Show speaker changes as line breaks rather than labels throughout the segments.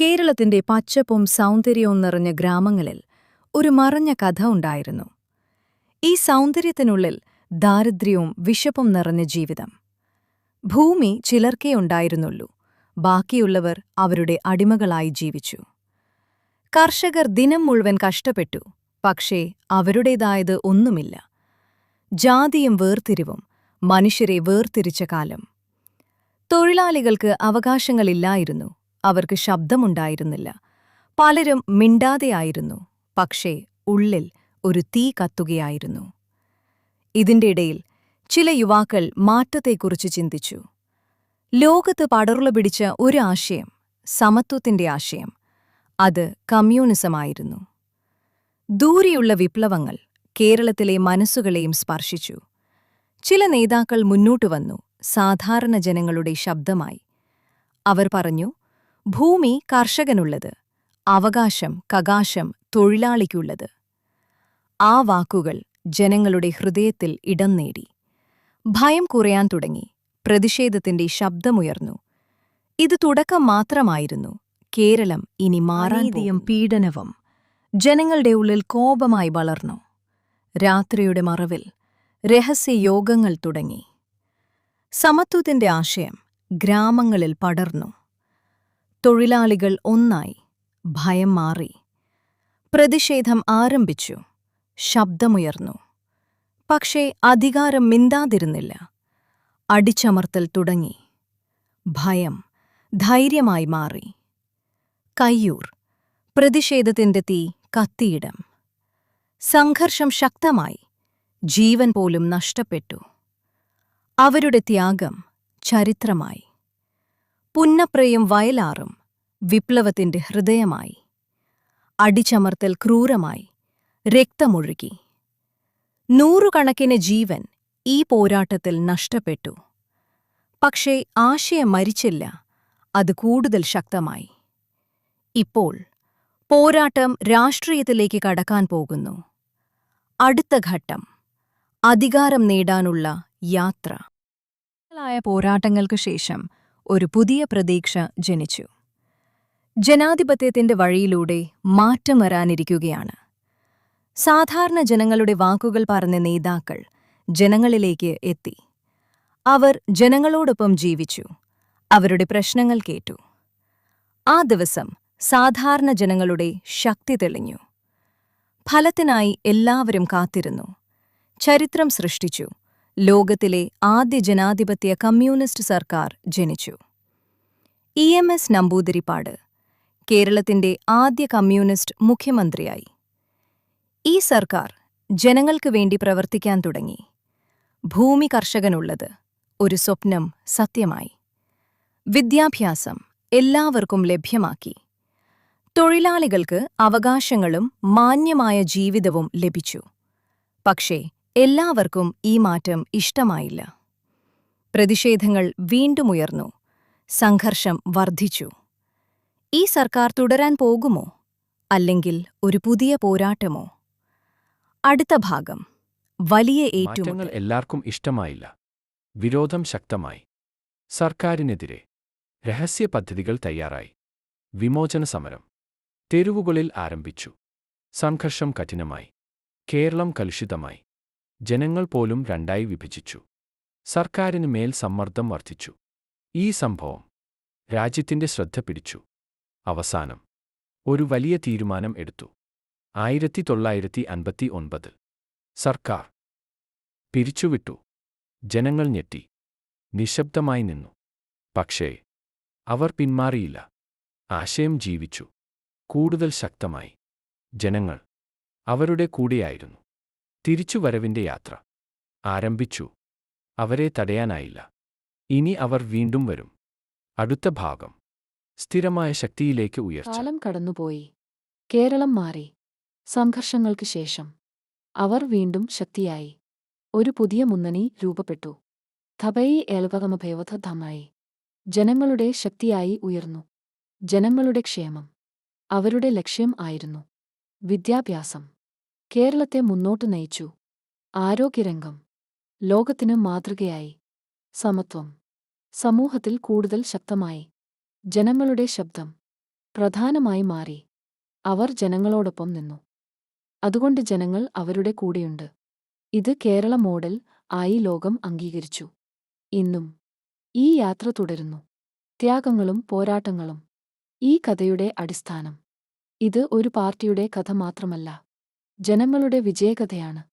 കേരളത്തിന്റെ പച്ചപ്പും സൗന്ദര്യവും നിറഞ്ഞ ഗ്രാമങ്ങളിൽ ഒരു മറഞ്ഞ കഥ ഉണ്ടായിരുന്നു. ഈ സൗന്ദര്യത്തിനുള്ളിൽ ദാരിദ്ര്യവും വിശപ്പും നിറഞ്ഞ ജീവിതം. ഭൂമി ചിലർക്കേ ഉണ്ടായിരുന്നുള്ളൂ, ബാക്കിയുള്ളവർ അവരുടെ അടിമകളായി ജീവിച്ചു. കർഷകർ ദിനം മുഴുവൻ കഷ്ടപ്പെട്ടു, പക്ഷേ അവരുടേതായത് ഒന്നുമില്ല. ജാതിയും വേർതിരിവും മനുഷ്യരെ വേർതിരിച്ച കാലം. തൊഴിലാളികൾക്ക് അവകാശങ്ങളില്ലായിരുന്നു, അവർക്ക് ശബ്ദമുണ്ടായിരുന്നില്ല. പലരും മിണ്ടാതെയായിരുന്നു, പക്ഷേ ഉള്ളിൽ ഒരു തീ കത്തുകയായിരുന്നു. ഇതിന്റെ ഇടയിൽ ചില യുവാക്കൾ മാറ്റത്തെക്കുറിച്ച് ചിന്തിച്ചു. ലോകത്ത് പടർന്നു പിടിച്ച ഒരു ആശയം, സമത്വത്തിന്റെ ആശയം. അത് കമ്മ്യൂണിസമായിരുന്നു. ദൂരെയുള്ള വിപ്ലവങ്ങൾ കേരളത്തിലെ മനസ്സുകളെയും സ്പർശിച്ചു. ചില നേതാക്കൾ മുന്നോട്ടു വന്നു, സാധാരണ ജനങ്ങളുടെ ശബ്ദമായി. അവർ പറഞ്ഞു, ഭൂമി കർഷകനുള്ളത്, അവകാശം കകാശം തൊഴിലാളിക്കുള്ളത്. ആ വാക്കുകൾ ജനങ്ങളുടെ ഹൃദയത്തിൽ ഇടം നേടി. ഭയം കുറയാൻ തുടങ്ങി, പ്രതിഷേധത്തിന്റെ ശബ്ദമുയർന്നു. ഇത് തുടക്കം മാത്രമായിരുന്നു. കേരളം ഇനി മാറാൻ പീഡനവും ജനങ്ങളുടെ ഉള്ളിൽ കോപമായി വളർന്നു. രാത്രിയുടെ മറവിൽ രഹസ്യയോഗങ്ങൾ തുടങ്ങി. സമത്വത്തിന്റെ ആശയം ഗ്രാമങ്ങളിൽ പടർന്നു. തൊഴിലാളികൾ ഒന്നായി, ഭയം മാറി. പ്രതിഷേധം ആരംഭിച്ചു, ശബ്ദമുയർന്നു. പക്ഷേ അധികാരം മിണ്ടാതിരുന്നില്ല. അടിച്ചമർത്തൽ തുടങ്ങി. ഭയം ധൈര്യമായി മാറി. കയ്യൂർ, പ്രതിഷേധത്തിന്റെ തീ കത്തിയിടം. സംഘർഷം ശക്തമായി, ജീവൻ പോലും നഷ്ടപ്പെട്ടു. അവരുടെ ത്യാഗം ചരിത്രമായി. പുന്നപ്രയും വയലാറും വിപ്ലവത്തിന്റെ ഹൃദയമായി. അടിച്ചമർത്തൽ ക്രൂരമായി, രക്തമൊഴുകി. നൂറുകണക്കിന് ജീവൻ ഈ പോരാട്ടത്തിൽ നഷ്ടപ്പെട്ടു. പക്ഷേ ആശയം മരിച്ചില്ല, അത് കൂടുതൽ ശക്തമായി. ഇപ്പോൾ പോരാട്ടം രാഷ്ട്രീയത്തിലേക്ക് കടക്കാൻ പോകുന്നു. അടുത്ത ഘട്ടം, അധികാരം നേടാനുള്ള യാത്ര. പോരാട്ടങ്ങൾക്ക് ശേഷം ഒരു പുതിയ പ്രതീക്ഷ ജനിച്ചു. ജനാധിപത്യത്തിന്റെ വഴിയിലൂടെ മാറ്റം വരാനിരിക്കുകയാണ്. സാധാരണ ജനങ്ങളുടെ വാക്കുകൾ പറഞ്ഞ നേതാക്കൾ ജനങ്ങളിലേക്ക് എത്തി. അവർ ജനങ്ങളോടൊപ്പം ജീവിച്ചു, അവരുടെ പ്രശ്നങ്ങൾ കേട്ടു. ആ ദിവസം സാധാരണ ജനങ്ങളുടെ ശക്തി തെളിഞ്ഞു. ഫലത്തിനായി എല്ലാവരും കാത്തിരുന്നു. ചരിത്രം സൃഷ്ടിച്ചു. ലോകത്തിലെ ആദ്യ ജനാധിപത്യ കമ്മ്യൂണിസ്റ്റ് സർക്കാർ ജനിച്ചു. EMS നമ്പൂതിരിപ്പാട് കേരളത്തിന്റെ ആദ്യ കമ്മ്യൂണിസ്റ്റ് മുഖ്യമന്ത്രിയായി. ഈ സർക്കാർ ജനങ്ങൾക്ക് വേണ്ടി പ്രവർത്തിക്കാൻ തുടങ്ങി. ഭൂമി കർഷകനുള്ളത്, ഒരു സ്വപ്നം സത്യമായി. വിദ്യാഭ്യാസം എല്ലാവർക്കും ലഭ്യമാക്കി. തൊഴിലാളികൾക്ക് അവകാശങ്ങളും മാന്യമായ ജീവിതവും ലഭിച്ചു. പക്ഷേ എല്ലാവർക്കും ഈ മാറ്റം ഇഷ്ടമായില്ല. പ്രതിഷേധങ്ങൾ വീണ്ടും ഉയർന്നു. സംഘർഷം വർദ്ധിച്ചു. ഈ സർക്കാർ തുടരാൻ പോകുമോ, അല്ലെങ്കിൽ ഒരു പുതിയ പോരാട്ടമോ? അടുത്ത ഭാഗം, വലിയ ഏറ്റുമുട്ടൽ.
മാറ്റങ്ങൾ എല്ലാവർക്കും ഇഷ്ടമായില്ല. വിരോധം ശക്തമായി. സർക്കാരിനെതിരെ രഹസ്യ പദ്ധതികൾ തയ്യാറായി. വിമോചന സമരം തെരുവുകളിൽ ആരംഭിച്ചു. സംഘർഷം കഠിനമായി. കേരളം കലുഷിതമായി. ജനങ്ങൾ പോലും രണ്ടായി വിഭജിച്ചു. സർക്കാരിന് മേൽ സമ്മർദ്ദം വർദ്ധിച്ചു. ഈ സംഭവം രാജ്യത്തിന്റെ ശ്രദ്ധ പിടിച്ചു. അവസാനം ഒരു വലിയ തീരുമാനം എടുത്തു. 1959 സർക്കാർ പിരിച്ചുവിട്ടു. ജനങ്ങൾ ഞെട്ടി, നിശബ്ദമായി നിന്നു. പക്ഷേ അവർ പിന്മാറിയില്ല. ആശയം ജീവിച്ചു, കൂടുതൽ ശക്തമായി. ജനങ്ങൾ അവരുടെ കൂടെയായിരുന്നു. തിരിച്ചുവരവിന്റെ യാത്ര ആരംഭിച്ചു. അവരെ തടയാനായില്ല. ഇനി അവർ വീണ്ടും വരും. അടുത്ത ഭാഗം, സ്ഥിരമായ ശക്തിയിലേക്ക് ഉയർച്ച.
കാലം കടന്നുപോയി. കേരളം മാറി. സംഘർഷങ്ങൾക്ക് ശേഷം അവർ വീണ്ടും ശക്തിയായി. ഒരു പുതിയ മുന്നണി രൂപപ്പെട്ടു. ധബയി ഏൽവകമഭേവധമായി. ജനങ്ങളുടെ ശക്തിയായി ഉയർന്നു. ജനങ്ങളുടെ ക്ഷേമം അവരുടെ ലക്ഷ്യം ആയിരുന്നു. വിദ്യാഭ്യാസം കേരളത്തെ മുന്നോട്ട് നയിച്ചു. ആരോഗ്യരംഗം ലോകത്തിന് മാതൃകയായി. സമത്വം സമൂഹത്തിൽ കൂടുതൽ ശക്തമായി. ജനങ്ങളുടെ ശബ്ദം പ്രധാനമായി മാറി. അവർ ജനങ്ങളോടൊപ്പം നിന്നു. അതുകൊണ്ട് ജനങ്ങൾ അവരുടെ കൂടെയുണ്ട്. ഇത് കേരള മോഡൽ ആയി ലോകം അംഗീകരിച്ചു. ഇന്നും ഈ യാത്ര തുടരുന്നു. ത്യാഗങ്ങളും പോരാട്ടങ്ങളും ഈ കഥയുടെ അടിസ്ഥാനം. ഇത് ഒരു പാർട്ടിയുടെ കഥ മാത്രമല്ല, ജനങ്ങളുടെ വിജയകഥയാണ്.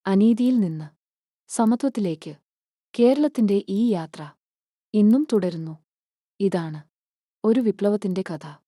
അനീതിയിൽ നിന്ന് സമത്വത്തിലേക്ക് കേരളത്തിന്റെ ഈ യാത്ര ഇന്നും തുടരുന്നു. ഇതാണ് ഒരു വിപ്ലവത്തിന്റെ കഥ.